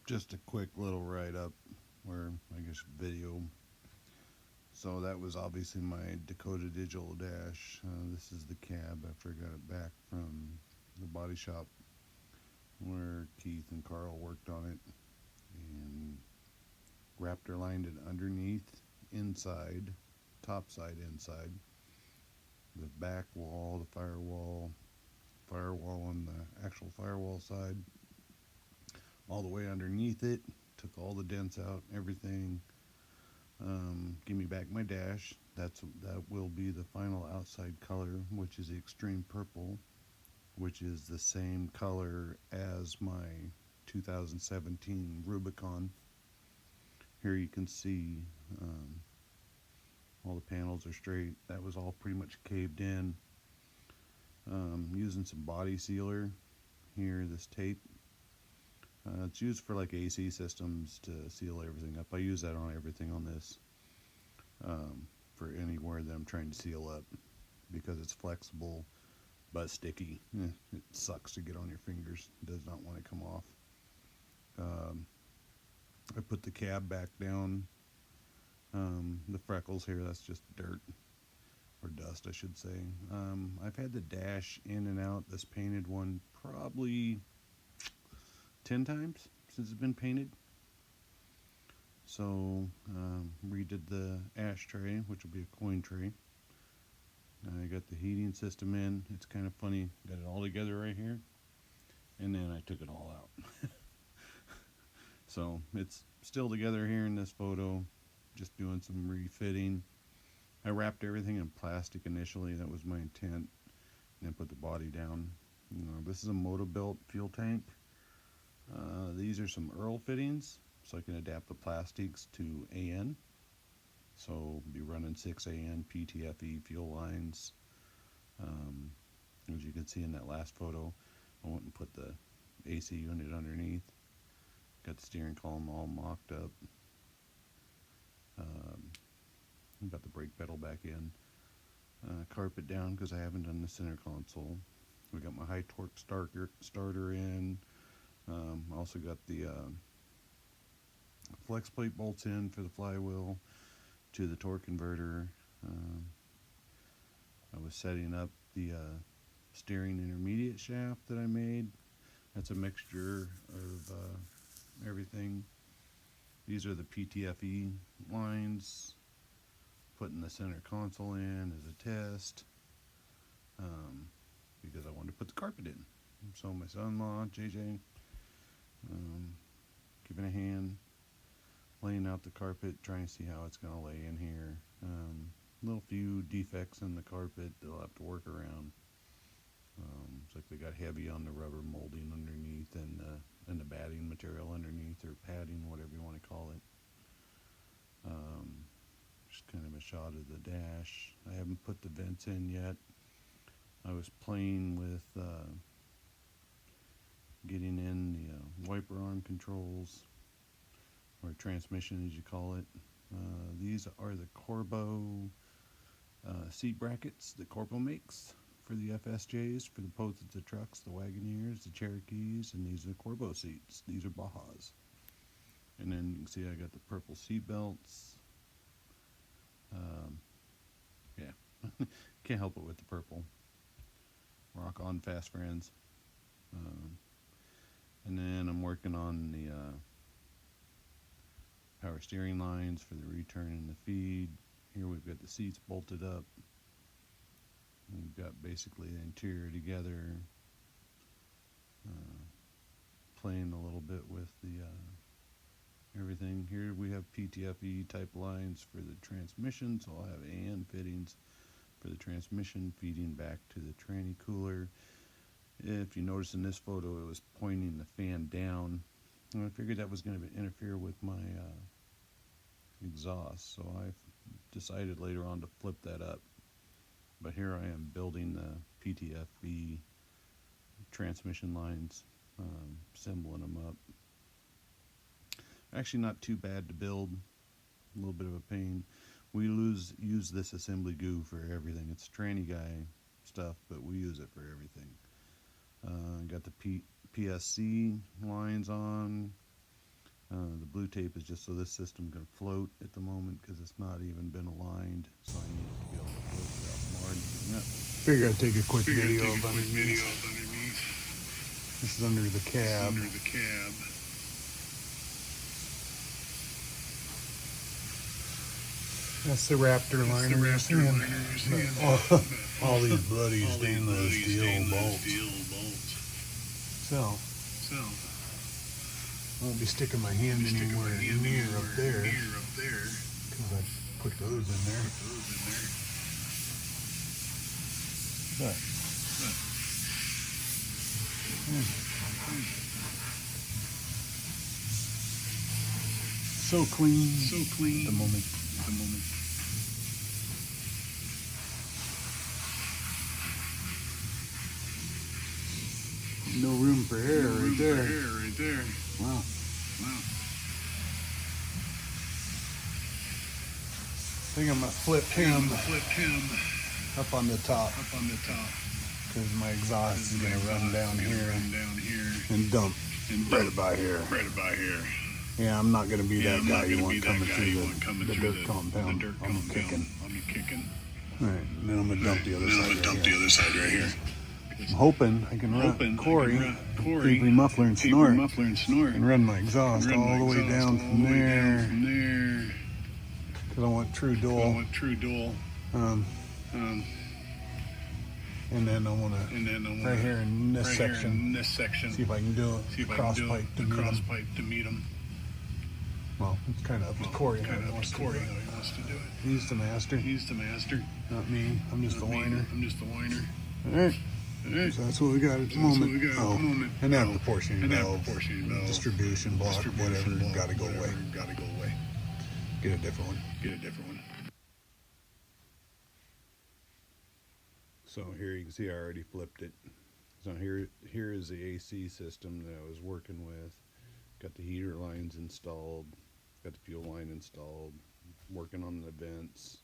Just a quick little write-up, or I guess video. So that was obviously my Dakota Digital Dash. This is the cab after I got it back from the body shop where Keith and Carl worked on it, and Raptor lined it underneath, inside, top side inside, the back wall, the firewall on the actual firewall side, all the way underneath it. Took all the dents out, everything. Give me back my dash. That will be the final outside color, which is the extreme purple, which is the same color as my 2017 Rubicon. Here you can see all the panels are straight. That was all pretty much caved in. Using some body sealer here, this tape. It's used for like AC systems to seal everything up. I use that on everything on this, for anywhere that I'm trying to seal up, because it's flexible but sticky. It sucks to get on your fingers. It does not want to come off. I put the cab back down. The freckles here, that's just dirt, or dust I should say. I've had the dash in and out, this painted one, probably 10 times since it's been painted. So redid the ashtray, which will be a coin tray. I got the heating system in. It's kind of funny, got it all together right here, and then I took it all out. So it's still together here in this photo, just doing some refitting. I wrapped everything in plastic initially, that was my intent, and then put the body down. This is a Moto-Built fuel tank. These are some Earl fittings, so I can adapt the plastics to AN. So be running 6 AN PTFE fuel lines. As you can see in that last photo, I went and put the AC unit underneath. Got the steering column all mocked up. Got the brake pedal back in. Carpet down because I haven't done the center console. We got my high torque starter in. Also got the flex plate bolts in for the flywheel to the torque converter. I was setting up the steering intermediate shaft that I made. That's a mixture of everything. These are the PTFE lines. Putting the center console in as a test, because I wanted to put the carpet in. So my son-in-law, JJ, giving a hand, laying out the carpet, trying to see how it's going to lay in here. Little few defects in the carpet they'll have to work around. It's like they got heavy on the rubber molding underneath and the batting material underneath, or padding, whatever you want to call it. Just kind of a shot of the dash. I haven't put the vents in yet. I was playing with getting in the wiper arm controls, or transmission as you call it. These are the Corbo seat brackets that Corbo makes for the FSJs, for both the trucks, the Wagoneers, the Cherokees, and these are Corbo seats. These are Bajas. And then you can see I got the purple seat belts. Yeah, can't help it with the purple. Rock on, fast friends. And then I'm working on the power steering lines for the return and the feed. Here we've got the seats bolted up. We've got basically the interior together. Playing a little bit with the everything. Here we have PTFE type lines for the transmission, so I'll have AN fittings for the transmission feeding back to the tranny cooler. If you notice in this photo, it was pointing the fan down, and I figured that was going to interfere with my exhaust, so I decided later on to flip that up. But here I am building the PTFE transmission lines, assembling them up. Actually not too bad to build, a little bit of a pain. We use this assembly goo for everything. It's tranny guy stuff, but we use it for everything. Got the PSC lines on. The blue tape is just so this system can float at the moment because it's not even been aligned. So I need to be able to float without margin. Yep. Figure I'd take a quick video of underneath. This is under the cab. That's the Raptor liner you're seeing. All these bloody stainless steel bolts. So, I won't be sticking my hand anywhere near up there because I put those in there. But, so clean at the moment. No room for hair right there. Wow. I think I'm gonna flip him up on the top because my exhaust is gonna run down here and dump right about here. Yeah, I'm not gonna be that guy you want coming through the dirt compound. I'm kicking. All right, and then I'm gonna dump the other side right here. I'm hoping I can run Corey, Avery muffler and snort, and run my exhaust all the way down from there. Because I want true dual. And then I want to, right here in this section, see if I can do a cross pipe to meet them. Well, it's kind of up to Corey how he wants to do it. He's the master. Not me. I'm just the whiner. All right. So that's what we got at the moment. And then the portion valve, distribution block, whatever, got to go away. Get a different one. So here you can see I already flipped it. So here is the AC system that I was working with. Got the heater lines installed, got the fuel line installed, working on the vents.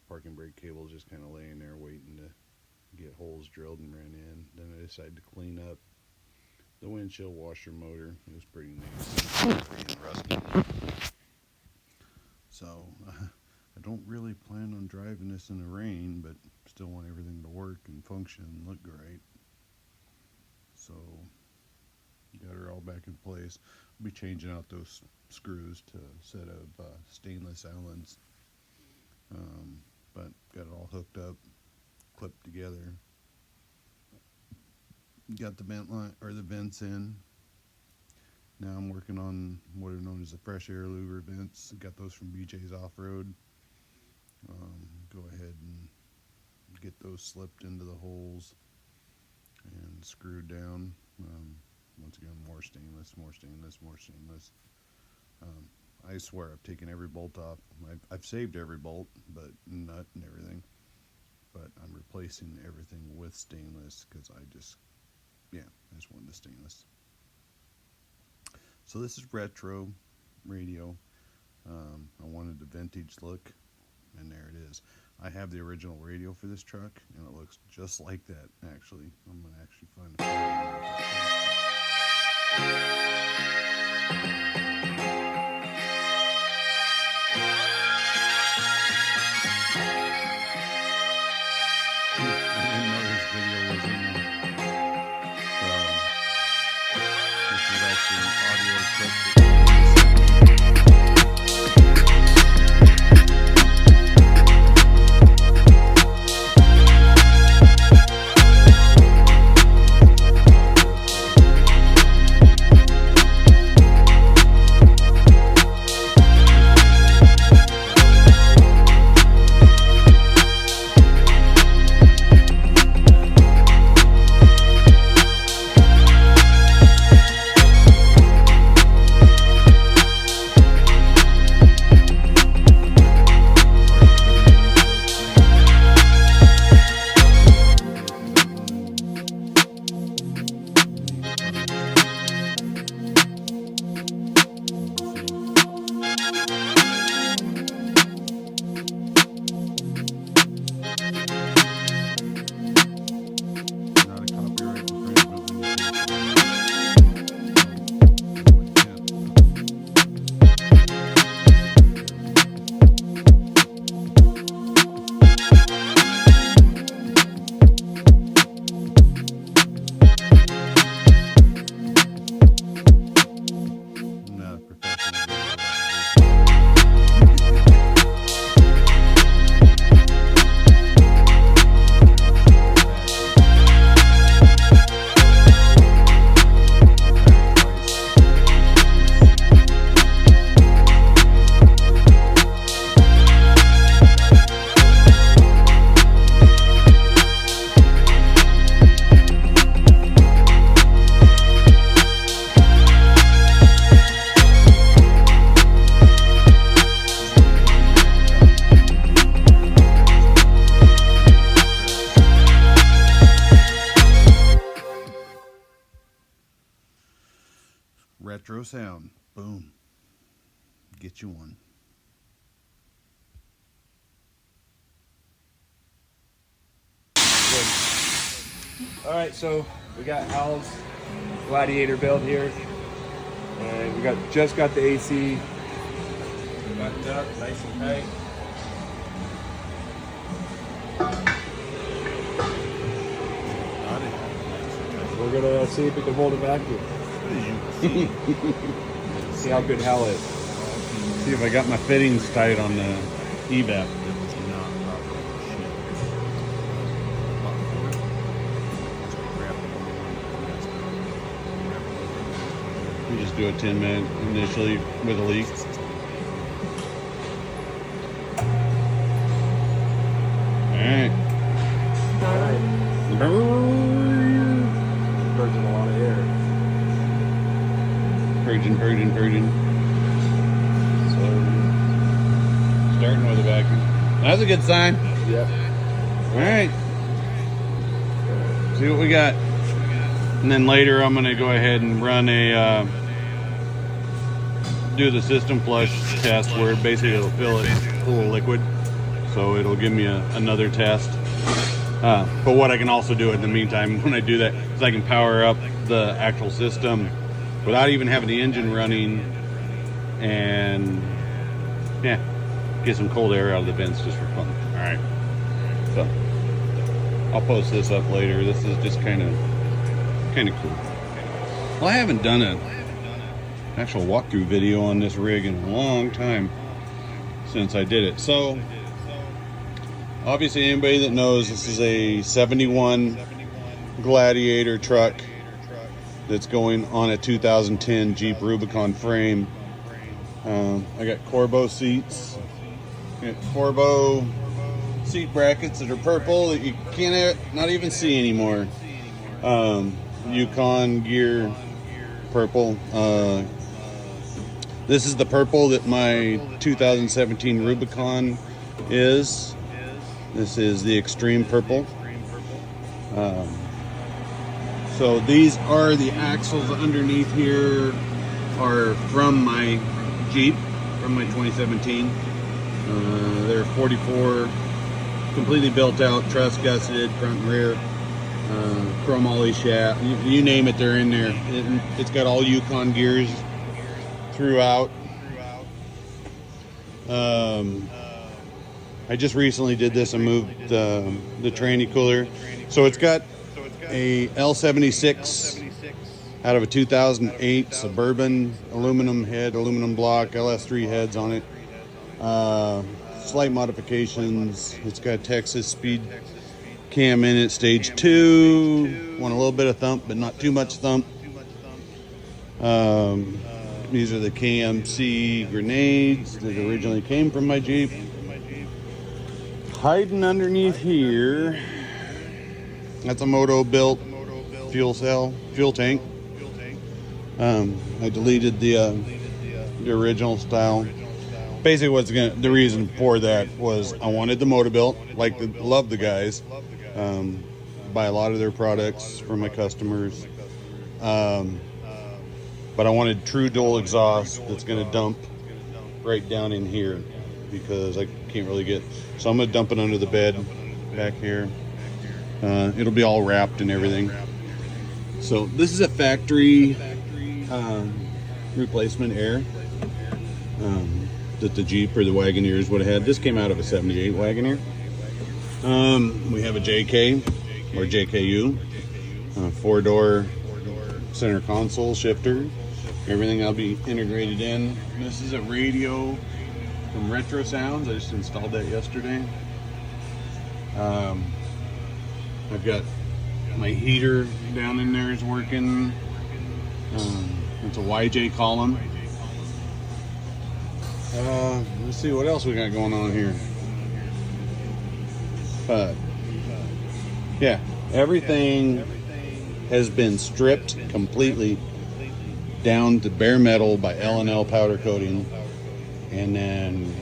Parking brake cable just kind of laying there waiting to get holes drilled and ran in. Then I decided to clean up the windshield washer motor. It was pretty nasty and rusty. So I don't really plan on driving this in the rain, but still want everything to work and function and look great. So got her all back in place. I'll be changing out those screws to a set of stainless Allens, but got it all hooked up, clipped together. Got the vent line or the vents in. Now I'm working on what are known as the fresh air louver vents. Got those from BJ's Off-Road. Go ahead and get those slipped into the holes and screwed down. Once again, more stainless. I swear I've taken every bolt off. I've saved every bolt, but nut and everything. But I'm replacing everything with stainless because I just wanted the stainless. So this is retro radio. I wanted the vintage look, and there it is. I have the original radio for this truck, and it looks just like that, actually. I'm going to actually find a I didn't know this video was in there. This is actually an audio clip. Retro sound. Boom. Get you one. Alright, so we got Al's Gladiator build here. And we just got the AC buttoned up, nice and tight. We're gonna see if we can hold a vacuum. See how good Hal is. See if I got my fittings tight on the EVAP. You just do a 10-minute initially with a leak. Alright. Purging a lot of air. Purging. So, starting with a vacuum. That's a good sign. Yeah. Alright. See what we got. And then later I'm going to go ahead and run do the system flush test where basically it'll fill it full of liquid. So it'll give me another test. But what I can also do in the meantime when I do that is I can power up the actual system without even having the engine running and yeah, get some cold air out of the vents just for fun. All right. So I'll post this up later. This is just kind of cool. Well, I haven't done an actual walkthrough video on this rig in a long time since I did it. So obviously anybody that knows, this is a 71 Gladiator truck that's going on a 2010 Jeep Rubicon frame. I got Corbo seats, Corbo seat brackets that are purple that you can't not even see anymore. Yukon gear purple. This is the purple that my 2017 Rubicon is. This is the extreme purple. So these are the axles underneath here are from my Jeep, from my 2017. They're 44, completely built out, truss gusseted, front and rear. Chrome ollie shaft, you name it, they're in there. It's got all Yukon gears throughout. I just recently did this and moved the tranny cooler. So it's got a L76 out of a 2008 Suburban aluminum head, aluminum block, LS3 heads on it. Slight modifications. It's got Texas speed cam in it, stage 2. Want a little bit of thump, but not too much thump. These are the KMC grenades that originally came from my Jeep. Hiding underneath here, that's a moto built fuel cell, fuel tank. I deleted the original style. Basically, the reason for that was I wanted the moto built, love the guys. Buy a lot of their products from my customers. But I wanted true dual exhaust that's going to dump right down in here because I can't really get. So I'm going to dump it under the bed back here. It'll be all wrapped and everything. So this is a factory replacement air that the Jeep or the Wagoneers would have had. This came out of a 78 Wagoneer. We have a JK or JKU, 4-door center console shifter. Everything will be integrated in. This is a radio from Retro Sounds. I just installed that yesterday. I've got my heater down in there is working. It's a YJ column. Let's see what else we got going on here. Yeah, everything has been stripped completely down to bare metal by L&L powder coating, and then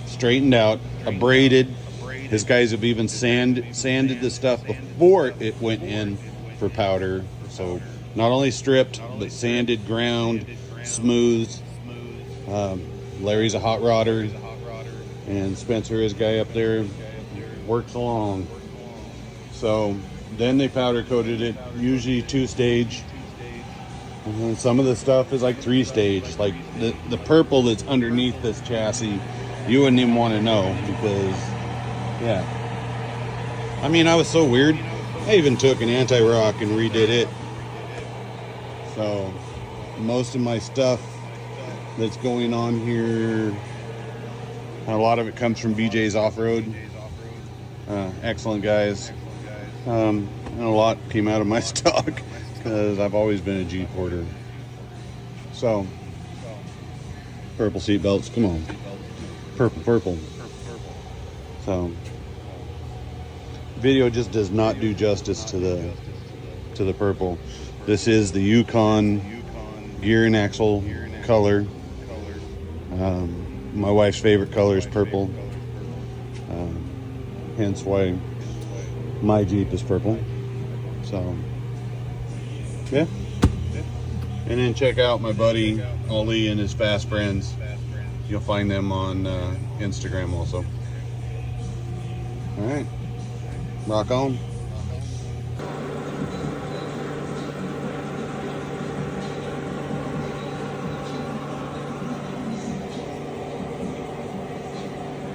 straightened out, abraded. His guys have even sanded the stuff before it went in for powder. So Not only stripped, but sanded, ground, smooth. Larry's a hot rodder, and Spencer, his guy up there, works along. So then they powder coated it, usually 2-stage. Some of the stuff is like 3-stage. Like the purple that's underneath this chassis, you wouldn't even want to know because, yeah. I mean, I was so weird. I even took an anti-rock and redid it. So most of my stuff that's going on here, a lot of it comes from BJ's Off-Road. Excellent guys. And a lot came out of my stock because I've always been a Jeep hoarder. So, purple seat belts, come on. Purple. So, video just does not do justice to the purple. This is the Yukon gear and axle color. My wife's favorite color is purple. Hence why my Jeep is purple. So, yeah. And then check out my buddy Ollie and his Fast Friends. You'll find them on Instagram also. All right. Rock on.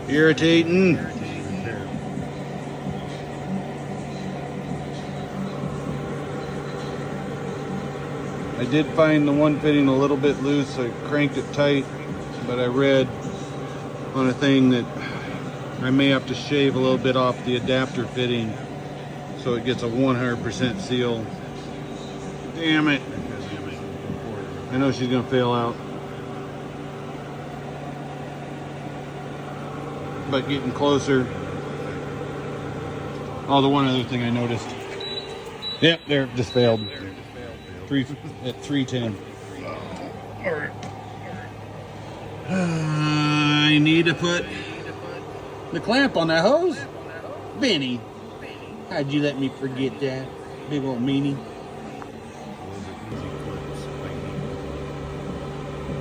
Irritating. I did find the one fitting a little bit loose, so I cranked it tight, but I read on a thing that I may have to shave a little bit off the adapter fitting so it gets a 100% seal. Damn it. I know she's gonna fail out. But getting closer. Oh, the one other thing I noticed. Yep, there, just failed. At 310. I need to put the clamp on that hose. Benny, how'd you let me forget that? Big old meanie.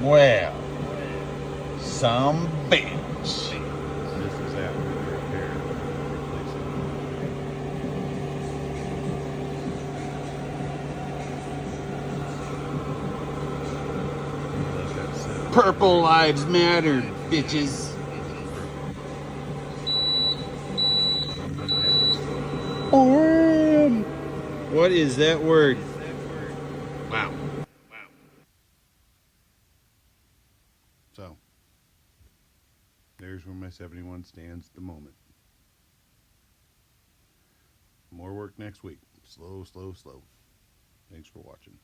Well, some bitch. Purple lives matter, bitches. What is that word? Wow. So, there's where my 71 stands at the moment. More work next week. Slow. Thanks for watching.